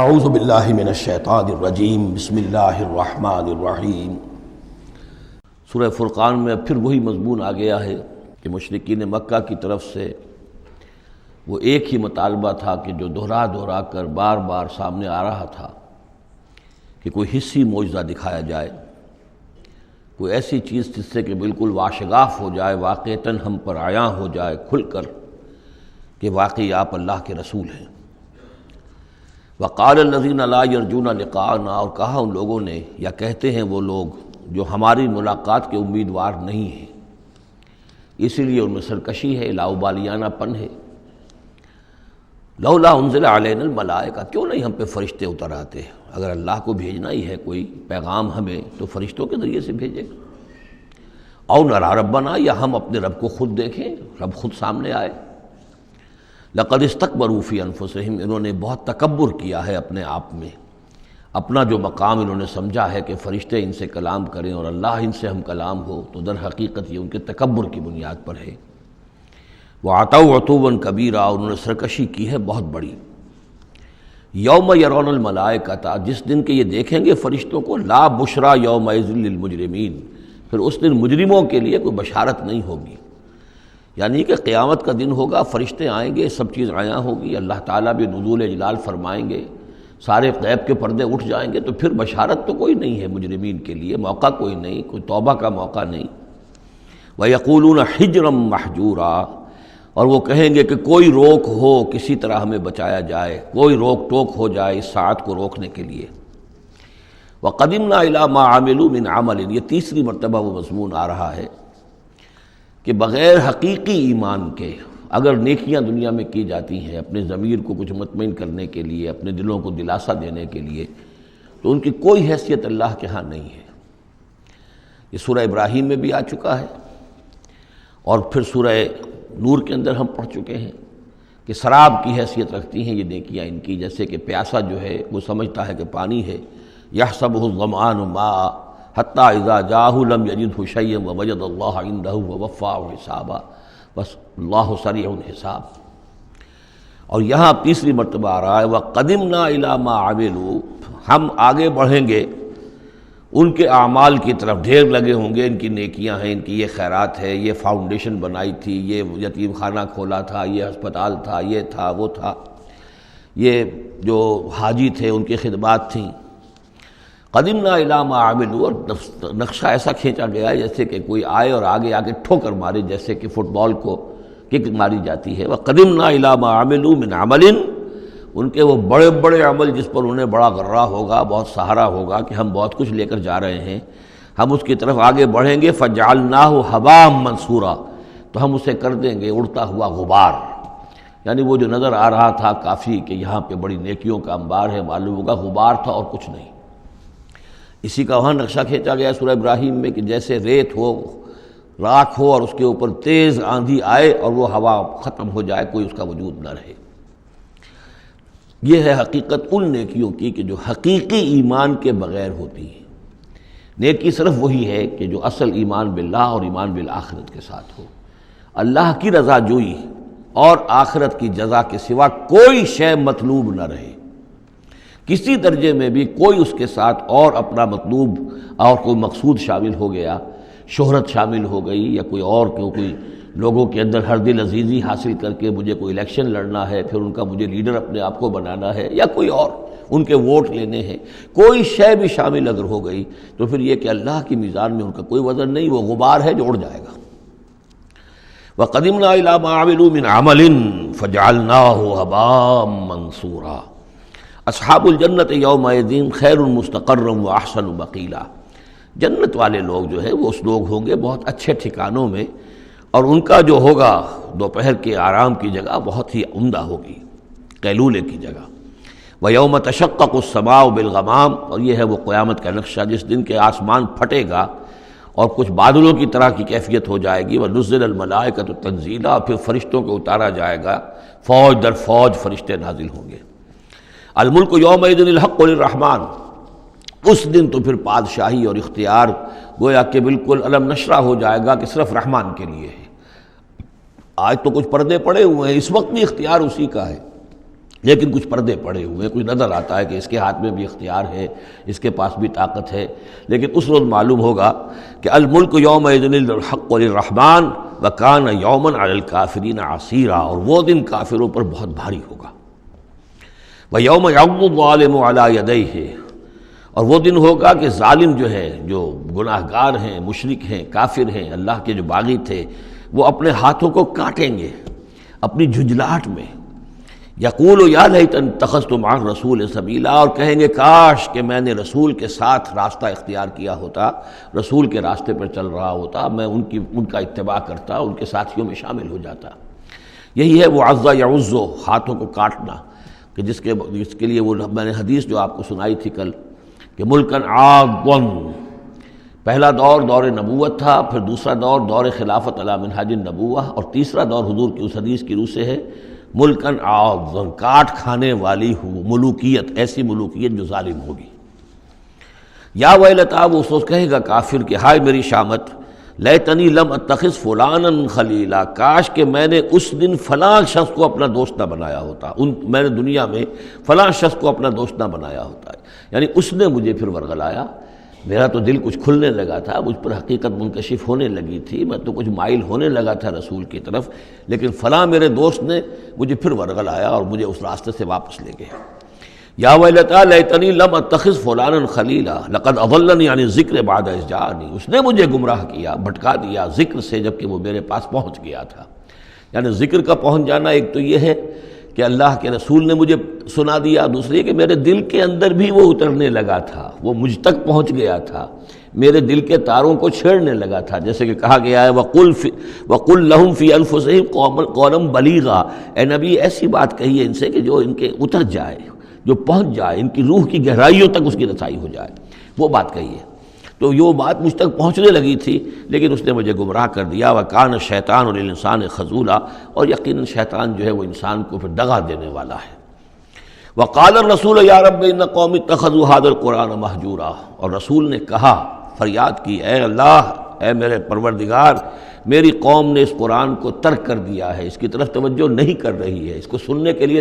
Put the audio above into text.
اعوذ باللہ من الشیطان الرجیم بسم اللہ الرحمن الرحیم۔ سورہ فرقان میں اب پھر وہی مضمون آ گیا ہے کہ مشرکین مکہ کی طرف سے وہ ایک ہی مطالبہ تھا کہ جو دہرا دہرا کر بار بار سامنے آ رہا تھا کہ کوئی حصی معجزہ دکھایا جائے، کوئی ایسی چیز جس سے کہ بالکل واشگاف ہو جائے، واقعتاً ہم پر عیاں ہو جائے کھل کر کہ واقعی آپ اللہ کے رسول ہیں۔ وقال الذین لا یرجون لقاءنا، اور کہا ان لوگوں نے یا کہتے ہیں وہ لوگ جو ہماری ملاقات کے امیدوار نہیں ہیں، اسی لیے ان میں سرکشی ہے، لاؤبالیانہ پن ہے۔ لولا انزل علینا الملائکہ، کیوں نہیں ہم پہ فرشتے اتر آتے؟ اگر اللہ کو بھیجنا ہی ہے کوئی پیغام ہمیں تو فرشتوں کے ذریعے سے بھیجے۔ او نری ربنا، یا ہم اپنے رب کو خود دیکھیں، رب خود سامنے آئے۔ لقد استکبروا فی انفسہم، انہوں نے بہت تکبر کیا ہے اپنے آپ میں، اپنا جو مقام انہوں نے سمجھا ہے کہ فرشتے ان سے کلام کریں اور اللہ ان سے ہم کلام ہو، تو در حقیقت یہ ان کے تکبر کی بنیاد پر ہے۔ وَعَتَوْا عُتُوًّا كَبِيرًا، انہوں نے سرکشی کی ہے بہت بڑی۔ یوم یرون الملائکۃ، جس دن کے یہ دیکھیں گے فرشتوں کو، لا بشرا یومئذ للمجرمین، پھر اس دن مجرموں کے لیے کوئی بشارت نہیں ہوگی۔ یعنی کہ قیامت کا دن ہوگا، فرشتے آئیں گے، سب چیز عیاں ہوگی، اللہ تعالیٰ بھی نزول جلال فرمائیں گے، سارے غیب کے پردے اٹھ جائیں گے، تو پھر بشارت تو کوئی نہیں ہے مجرمین کے لیے، موقع کوئی نہیں، کوئی توبہ کا موقع نہیں۔ وَيَقُولُونَ حِجْرًا مَحْجُورًا، اور وہ کہیں گے کہ کوئی روک ہو، کسی طرح ہمیں بچایا جائے، کوئی روک ٹوک ہو جائے اس ساعت کو روکنے کے لیے۔ وَقَدِمْنَا إِلَىٰ مَا عَمِلُوا مِنْ عَمَلٍ، یہ تیسری مرتبہ وہ مضمون آ رہا ہے کہ بغیر حقیقی ایمان کے اگر نیکیاں دنیا میں کی جاتی ہیں اپنے ضمیر کو کچھ مطمئن کرنے کے لیے، اپنے دلوں کو دلاسا دینے کے لیے، تو ان کی کوئی حیثیت اللہ کے ہاں نہیں ہے۔ یہ سورہ ابراہیم میں بھی آ چکا ہے، اور پھر سورہ نور کے اندر ہم پڑھ چکے ہیں کہ سراب کی حیثیت رکھتی ہیں یہ نیکیاں ان کی، جیسے کہ پیاسا جو ہے وہ سمجھتا ہے کہ پانی ہے، یحسبہ الظمآن ماء حتی اذا جاءہ لم یجدہ شیئا ووجد اللہ عندہ ووفاہ حسابا، بس اللہ سریع الحساب۔ اور یہاں تیسری مرتبہ آ رہا ہے وَقَدِمْنَا إِلَىٰ مَا عَمِلُوا، ہم آگے بڑھیں گے ان کے اعمال کی طرف، ڈھیر لگے ہوں گے، ان کی نیکیاں ہیں، ان کی یہ خیرات ہے، یہ فاؤنڈیشن بنائی تھی، یہ یتیم خانہ کھولا تھا، یہ ہسپتال تھا، یہ تھا وہ تھا، یہ جو حاجی تھے ان کی خدمات تھیں۔ قدمنا الی ما عملوا، اور نقشہ ایسا کھینچا گیا ہے جیسے کہ کوئی آئے اور آگے آ کے ٹھوکر مارے، جیسے کہ فٹ بال کو کک ماری جاتی ہے۔ وقدمنا الی ما عملوا من عمل، ان کے وہ بڑے بڑے عمل جس پر انہیں بڑا غرہ ہوگا، بہت سہارا ہوگا کہ ہم بہت کچھ لے کر جا رہے ہیں، ہم اس کی طرف آگے بڑھیں گے۔ فجعلناہ ھباء منثورا، تو ہم اسے کر دیں گے اڑتا ہوا غبار۔ یعنی وہ جو نظر آ رہا تھا کافی کہ یہاں پہ بڑی نیکیوں کا انبار ہے، معلوم ہوگا غبار تھا اور کچھ نہیں۔ اسی کا وہاں نقشہ کھینچا گیا سورہ ابراہیم میں کہ جیسے ریت ہو، راکھ ہو، اور اس کے اوپر تیز آندھی آئے اور وہ ہوا ختم ہو جائے، کوئی اس کا وجود نہ رہے۔ یہ ہے حقیقت ان نیکیوں کی کہ جو حقیقی ایمان کے بغیر ہوتی ہیں۔ نیکی صرف وہی ہے کہ جو اصل ایمان باللہ اور ایمان بالآخرت کے ساتھ ہو، اللہ کی رضا جوئی اور آخرت کی جزا کے سوا کوئی شے مطلوب نہ رہے، کسی درجے میں بھی کوئی اس کے ساتھ اور اپنا مطلوب اور کوئی مقصود شامل ہو گیا، شہرت شامل ہو گئی، یا کوئی اور کوئی لوگوں کے اندر ہر دل عزیزی حاصل کر کے مجھے کوئی الیکشن لڑنا ہے، پھر ان کا مجھے لیڈر اپنے آپ کو بنانا ہے، یا کوئی اور ان کے ووٹ لینے ہیں، کوئی شے بھی شامل اگر ہو گئی تو پھر یہ کہ اللہ کی میزان میں ان کا کوئی وزن نہیں، وہ غبار ہے جو اڑ جائے گا۔ وَقَدِمْنَا إِلَىٰ مَا عَمِلُوا مِنْ عَمَلٍ فَجَعَلْنَاهُ هَبَاءً مَنثُورًا۔ اصحاب الجنت یومئذ خیر مستقرا واحسن مقیلا، جنت والے لوگ جو ہے وہ اس لوگ ہوں گے بہت اچھے ٹھکانوں میں، اور ان کا جو ہوگا دوپہر کے آرام کی جگہ بہت ہی عمدہ ہوگی، قیلولے کی جگہ۔ وَيَوْمَ تَشَقَّقُ السَّمَاءُ بِالْغَمَامِ، اور یہ ہے وہ قیامت کا نقشہ جس دن کے آسمان پھٹے گا اور کچھ بادلوں کی طرح کی کیفیت ہو جائے گی۔ وَنُزِّلَ الْمَلَائِكَةُ تَنزِيلًا، اور پھر فرشتوں کو اتارا جائے گا، فوج در فوج فرشتے نازل ہوں گے۔ الملک یومئذ الحق للرحمن، اس دن تو پھر بادشاہی اور اختیار گویا کہ بالکل علم نشرہ ہو جائے گا کہ صرف رحمان کے لیے ہے۔ آج تو کچھ پردے پڑے ہوئے ہیں، اس وقت بھی اختیار اسی کا ہے، لیکن کچھ پردے پڑے ہوئے، کچھ نظر آتا ہے کہ اس کے ہاتھ میں بھی اختیار ہے، اس کے پاس بھی طاقت ہے، لیکن اس روز معلوم ہوگا کہ الملک یومئذ للحق للرحمن وکان یوما علی الکافرین عسیرا، اور وہ دن کافروں پر بہت بھاری ہوگا۔ ویوم یعض الظالم علی یدیہ، اور وہ دن ہوگا کہ ظالم جو ہے، جو گناہ گار ہیں، مشرک ہیں، کافر ہیں، اللہ کے جو باغی تھے، وہ اپنے ہاتھوں کو کاٹیں گے اپنی جھنجھلاہٹ میں۔ یقول یا لیتنی اتخذت مع الرسول سبیلا، اور کہیں گے کاش کہ میں نے رسول کے ساتھ راستہ اختیار کیا ہوتا، رسول کے راستے پر چل رہا ہوتا، میں ان کا اتباع کرتا، ان کے ساتھیوں میں شامل ہو جاتا۔ یہی ہے وہ عض یعض، ہاتھوں کو کاٹنا، کہ جس کے لیے وہ میں نے حدیث جو آپ کو سنائی تھی کل کہ ملکن عاضًا، پہلا دور نبوت تھا، پھر دوسرا دور خلافت علی منہاج النبوہ، اور تیسرا دور حضور کی اس حدیث کی روح سے ہے ملکن عاضًا، کاٹ کھانے والی ملوکیت، ایسی ملوکیت جو ظالم ہوگی۔ یا ویلتا، وہ سوچ کہے گا کافر کہ ہائے میری شامت، لیتنی لم اتخذ فلانا خلیلا، کاش کہ میں نے اس دن فلاں شخص کو اپنا دوست نہ بنایا ہوتا، میں نے دنیا میں فلاں شخص کو اپنا دوست نہ بنایا ہوتا، یعنی اس نے مجھے پھر ورغلایا، میرا تو دل کچھ کھلنے لگا تھا، مجھ پر حقیقت منکشف ہونے لگی تھی، میں تو کچھ مائل ہونے لگا تھا رسول کی طرف، لیکن فلاں میرے دوست نے مجھے پھر ورغلایا اور مجھے اس راستے سے واپس لے گئے۔ یا ویلتا لیتنی لم اتخذ فلانا خلیلا لقد اضلنی عن الذکر بعد اذ جاءنی، اس نے مجھے گمراہ کیا، بھٹکا دیا ذکر سے جب کہ وہ میرے پاس پہنچ گیا تھا۔ یعنی ذکر کا پہنچ جانا ایک تو یہ ہے کہ اللہ کے رسول نے مجھے سنا دیا، دوسری کہ میرے دل کے اندر بھی وہ اترنے لگا تھا، وہ مجھ تک پہنچ گیا تھا، میرے دل کے تاروں کو چھیڑنے لگا تھا، جیسے کہ کہا گیا ہے وَقُلْ لَهُمْ فِي أَنفُسِهِمْ قَوْلًا بَلِيغًا، اے نبی ایسی بات کہیے ان سے کہ جو ان کے اتر جائے، جو پہنچ جائے، ان کی روح کی گہرائیوں تک اس کی رسائی ہو جائے، وہ بات کہیے۔ تو یہ بات مجھ تک پہنچنے لگی تھی، لیکن اس نے مجھے گمراہ کر دیا۔ وَكَانَ الشَّيْطَانُ لِلْإِنسَانِ خَذُولًا، اور یقیناً شیطان جو ہے وہ انسان کو پھر دغا دینے والا ہے۔ وَقَالَ الرَّسُولُ يَا رَبِّ إِنَّ قَوْمِي اتَّخَذُوا هَٰذَا الْقُرْآنَ مَهْجُورًا، اور رسول نے کہا، فریاد کی، اے اللہ، اے میرے پروردگار، میری قوم نے اس قرآن کو ترک کر دیا ہے، اس کی طرف توجہ نہیں کر رہی ہے، اس کو سننے کے لیے